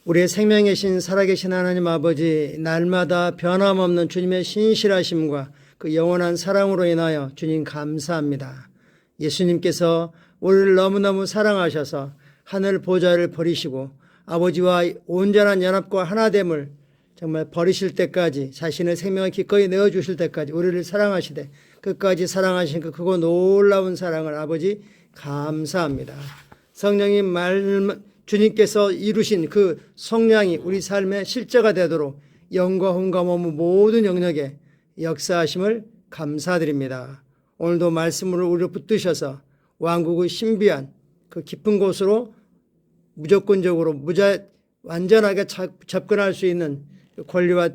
우리의 생명의 신 살아계신 하나님 아버지, 날마다 변함없는 주님의 신실하심과 그 영원한 사랑으로 인하여 주님 감사합니다. 예수님께서 우리를 너무너무 사랑하셔서 하늘 보좌를 버리시고 아버지와 온전한 연합과 하나됨을 정말 버리실 때까지, 자신의 생명을 기꺼이 내어주실 때까지 우리를 사랑하시되 끝까지 사랑하신 그 크고 놀라운 사랑을 아버지 감사합니다. 성령님 주님께서 이루신 그 성량이 우리 삶의 실제가 되도록 영과 혼과 몸 모든 영역에 역사하심을 감사드립니다. 오늘도 말씀으로 우리를 붙드셔서 왕국의 신비한 그 깊은 곳으로 무조건적으로 완전하게 접근할 수 있는 권리와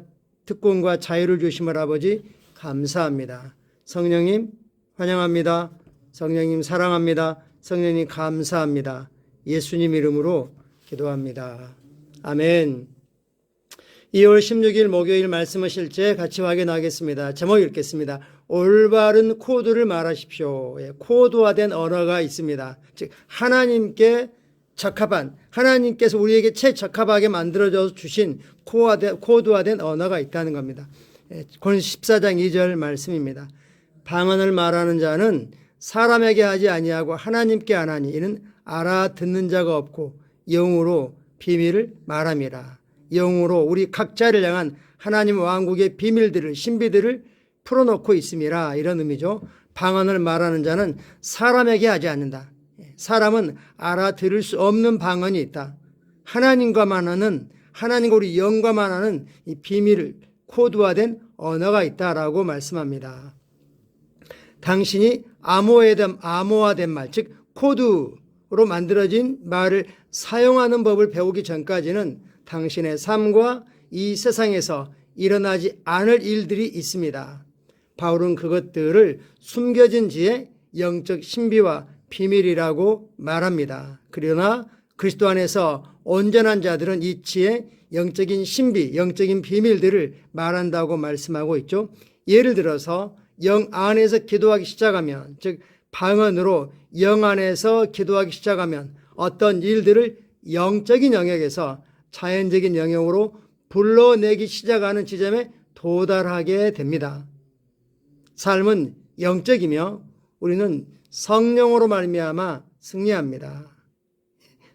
특권과 자유를 주심을 아버지 감사합니다. 성령님 환영합니다. 성령님 사랑합니다. 성령님 감사합니다. 예수님 이름으로 기도합니다. 아멘. 2월 16일 목요일 말씀을 실제 같이 확인하겠습니다. 제목 읽겠습니다. 올바른 코드를 말하십시오. 코드화된 언어가 있습니다. 즉 하나님께 적합한, 하나님께서 우리에게 최적합하게 만들어져 주신 코드화된 언어가 있다는 겁니다. 고린도서 14장 2절 말씀입니다. 방언을 말하는 자는 사람에게 하지 아니하고 하나님께 하나니 이는 알아듣는 자가 없고 영으로 비밀을 말함이라. 영으로 우리 각자를 향한 하나님 왕국의 비밀들을, 신비들을 풀어놓고 있음이라, 이런 의미죠. 방언을 말하는 자는 사람에게 하지 않는다. 사람은 알아들을 수 없는 방언이 있다. 하나님과만 하는, 하나님과 우리 영과만 하는 이 비밀을 코드화된 언어가 있다라고 말씀합니다. 당신이 암호화된 말, 즉 코드로 만들어진 말을 사용하는 법을 배우기 전까지는 당신의 삶과 이 세상에서 일어나지 않을 일들이 있습니다. 바울은 그것들을 숨겨진 지의 영적 신비와 비밀이라고 말합니다. 그러나 그리스도 안에서 온전한 자들은 이 지의 영적인 신비, 영적인 비밀들을 말한다고 말씀하고 있죠. 예를 들어서 영 안에서 기도하기 시작하면, 즉 방언으로 영 안에서 기도하기 시작하면 어떤 일들을 영적인 영역에서 자연적인 영역으로 불러내기 시작하는 지점에 도달하게 됩니다. 삶은 영적이며 우리는 성령으로 말미암아 승리합니다.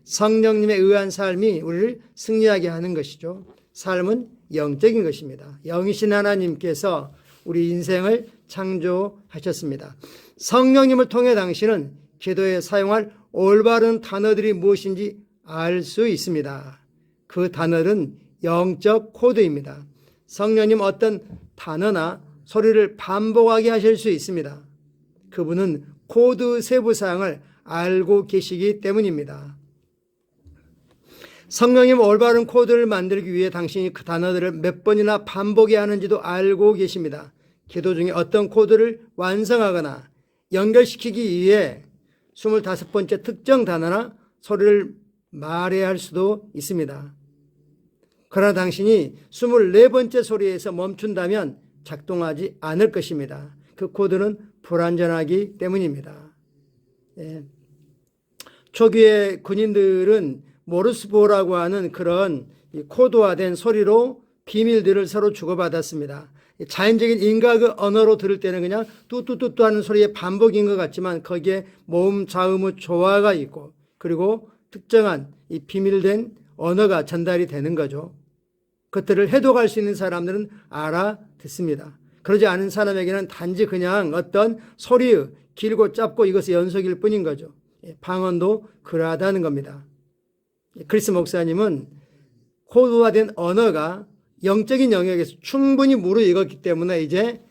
성령님에 의한 삶이 우리를 승리하게 하는 것이죠. 삶은 영적인 것입니다. 영이신 하나님께서 우리 인생을 창조하셨습니다. 성령님을 통해 당신은 기도에 사용할 올바른 단어들이 무엇인지 알 수 있습니다. 그 단어는 영적 코드입니다. 성령님 어떤 단어나 소리를 반복하게 하실 수 있습니다. 그분은 코드 세부 사항을 알고 계시기 때문입니다. 성령님 올바른 코드를 만들기 위해 당신이 그 단어들을 몇 번이나 반복해야 하는지도 알고 계십니다. 기도 중에 어떤 코드를 완성하거나 연결시키기 위해 25번째 특정 단어나 소리를 말해야 할 수도 있습니다. 그러나 당신이 24번째 소리에서 멈춘다면 작동하지 않을 것입니다. 그 코드는 불완전하기 때문입니다. 초기의 군인들은 모르스보라고 하는 그런 코드화된 소리로 비밀들을 서로 주고받았습니다. 자연적인 인과의 언어로 들을 때는 그냥 뚜뚜뚜뚜 하는 소리의 반복인 것 같지만 거기에 모음, 자음의 조화가 있고 그리고 특정한 이 비밀된 언어가 전달이 되는 거죠. 그것들을 해독할 수 있는 사람들은 알아듣습니다. 그러지 않은 사람에게는 단지 그냥 어떤 소리의 길고 짧고 이것의 연속일 뿐인 거죠. 방언도 그러하다는 겁니다. 크리스 목사님은 코드화된 언어가 영적인 영역에서 충분히 무르익었기 때문에 이제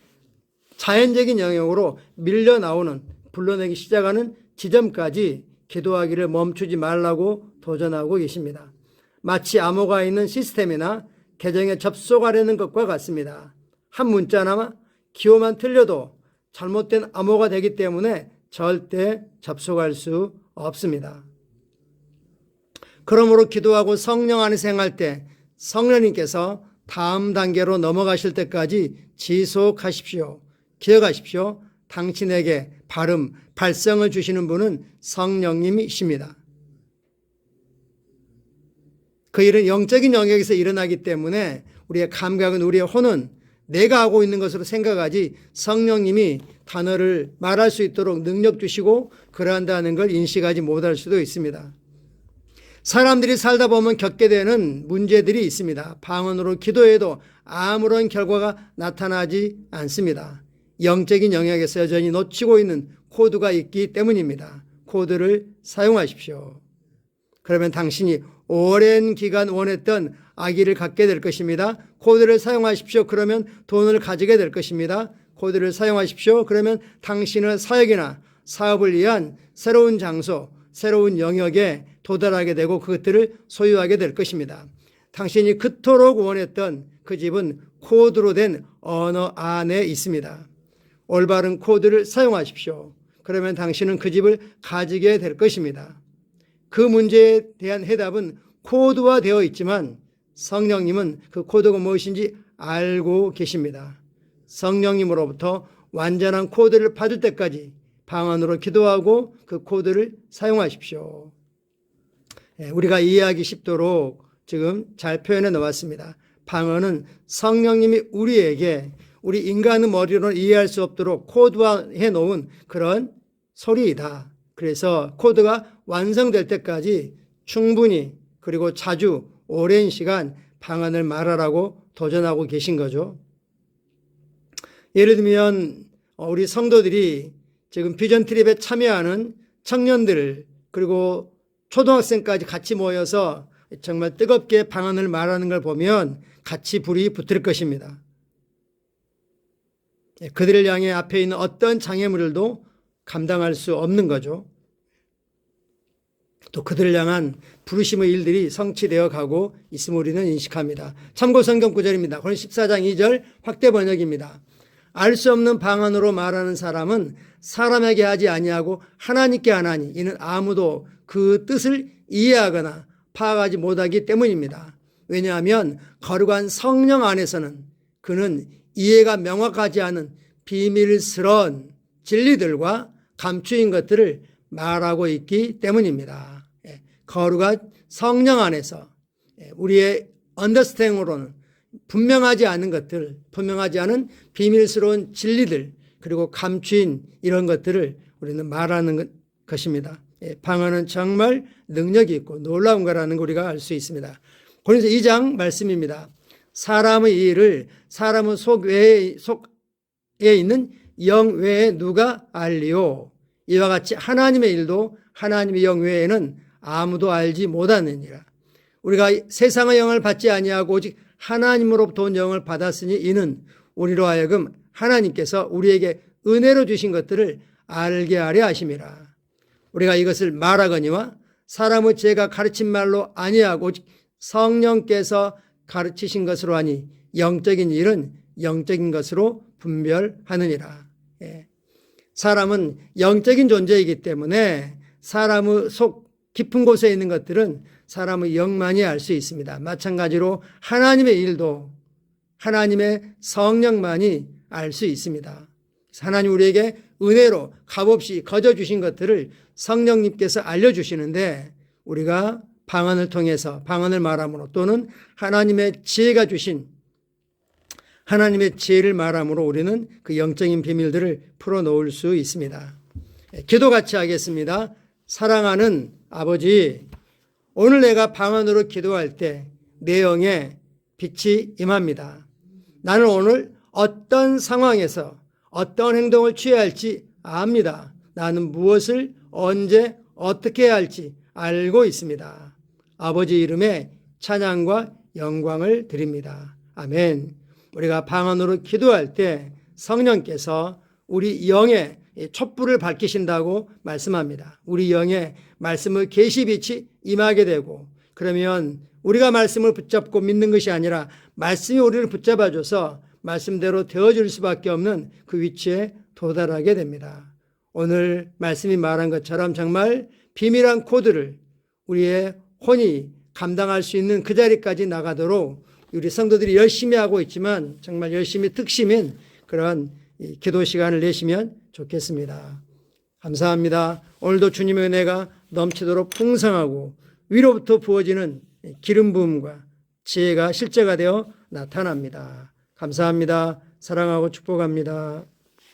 자연적인 영역으로 밀려나오는, 불러내기 시작하는 지점까지 기도하기를 멈추지 말라고 도전하고 계십니다. 마치 암호가 있는 시스템이나 계정에 접속하려는 것과 같습니다. 한 문자나 기호만 틀려도 잘못된 암호가 되기 때문에 절대 접속할 수 없습니다. 그러므로 기도하고 성령 안에서 행할 때 성령님께서 다음 단계로 넘어가실 때까지 지속하십시오. 기억하십시오. 당신에게 발음, 발성을 주시는 분은 성령님이십니다. 그 일은 영적인 영역에서 일어나기 때문에 우리의 감각은, 우리의 혼은 내가 하고 있는 것으로 생각하지 성령님이 단어를 말할 수 있도록 능력 주시고 그러한다는 걸 인식하지 못할 수도 있습니다. 사람들이 살다 보면 겪게 되는 문제들이 있습니다. 방언으로 기도해도 아무런 결과가 나타나지 않습니다. 영적인 영역에서 여전히 놓치고 있는 코드가 있기 때문입니다. 코드를 사용하십시오. 그러면 당신이 오랜 기간 원했던 아기를 갖게 될 것입니다. 코드를 사용하십시오. 그러면 돈을 가지게 될 것입니다. 코드를 사용하십시오. 그러면 당신의 사역이나 사업을 위한 새로운 장소, 새로운 영역에 도달하게 되고 그것들을 소유하게 될 것입니다. 당신이 그토록 원했던 그 집은 코드로 된 언어 안에 있습니다. 올바른 코드를 사용하십시오. 그러면 당신은 그 집을 가지게 될 것입니다. 그 문제에 대한 해답은 코드화되어 있지만 성령님은 그 코드가 무엇인지 알고 계십니다. 성령님으로부터 완전한 코드를 받을 때까지 방언으로 기도하고 그 코드를 사용하십시오. 우리가 이해하기 쉽도록 지금 잘 표현해 놓았습니다. 방언은 성령님이 우리에게 우리 인간의 머리로는 이해할 수 없도록 코드화해 놓은 그런 소리이다. 그래서 코드가 완성될 때까지 충분히 그리고 자주 오랜 시간 방언을 말하라고 도전하고 계신 거죠. 예를 들면 우리 성도들이 지금 비전 트립에 참여하는 청년들 그리고 초등학생까지 같이 모여서 정말 뜨겁게 방언을 말하는 걸 보면 같이 불이 붙을 것입니다. 그들을 향해 앞에 있는 어떤 장애물들도 감당할 수 없는 거죠. 또 그들을 향한 부르심의 일들이 성취되어 가고 있음을 우리는 인식합니다. 참고 성경 구절입니다. 고린도 14장 2절 확대 번역입니다. 알 수 없는 방언으로 말하는 사람은 사람에게 하지 아니하고 하나님께 하나니 이는 아무도 그 뜻을 이해하거나 파악하지 못하기 때문입니다. 왜냐하면 거룩한 성령 안에서는 그는 이해가 명확하지 않은 비밀스러운 진리들과 감추인 것들을 말하고 있기 때문입니다. 거룩한 성령 안에서 우리의 언더스탠딩으로는 분명하지 않은 것들, 분명하지 않은 비밀스러운 진리들 그리고 감추인 이런 것들을 우리는 말하는 것입니다. 방언은 정말 능력이 있고 놀라운 거라는 걸 우리가 알 수 있습니다. 고린도서 2장 말씀입니다. 사람의 일을 사람의 속에 있는 영 외에 누가 알리오? 이와 같이 하나님의 일도 하나님의 영 외에는 아무도 알지 못하느니라. 우리가 세상의 영을 받지 아니하고 오직 하나님으로부터 온 영을 받았으니 이는 우리로 하여금 하나님께서 우리에게 은혜로 주신 것들을 알게 하려 하심이라. 우리가 이것을 말하거니와 사람의 제가 가르친 말로 아니하고 오직 성령께서 가르치신 것으로 하니 영적인 일은 영적인 것으로 분별하느니라. 사람은 영적인 존재이기 때문에 사람의 속 깊은 곳에 있는 것들은 사람의 영만이 알 수 있습니다. 마찬가지로 하나님의 일도 하나님의 성령만이 알 수 있습니다. 하나님 우리에게 은혜로 값없이 거저 주신 것들을 성령님께서 알려주시는데 우리가 방언을 통해서 방언을 말함으로 또는 하나님의 지혜가 주신 하나님의 지혜를 말함으로 우리는 그 영적인 비밀들을 풀어놓을 수 있습니다. 기도 같이 하겠습니다. 사랑하는 아버지, 오늘 내가 방언으로 기도할 때 내 영에 빛이 임합니다. 나는 오늘 어떤 상황에서 어떤 행동을 취해야 할지 압니다. 나는 무엇을 언제 어떻게 해야 할지 알고 있습니다. 아버지 이름에 찬양과 영광을 드립니다. 아멘. 우리가 방언으로 기도할 때 성령께서 우리 영에 촛불을 밝히신다고 말씀합니다. 우리 영에 말씀의 계시빛이 임하게 되고 그러면 우리가 말씀을 붙잡고 믿는 것이 아니라 말씀이 우리를 붙잡아줘서 말씀대로 되어줄 수밖에 없는 그 위치에 도달하게 됩니다. 오늘 말씀이 말한 것처럼 정말 비밀한 코드를 우리의 혼이 감당할 수 있는 그 자리까지 나가도록 우리 성도들이 열심히 하고 있지만 정말 열심히 특심인 그런 기도 시간을 내시면 좋겠습니다. 감사합니다. 오늘도 주님의 은혜가 넘치도록 풍성하고 위로부터 부어지는 기름 부음과 지혜가 실제가 되어 나타납니다. 감사합니다. 사랑하고 축복합니다.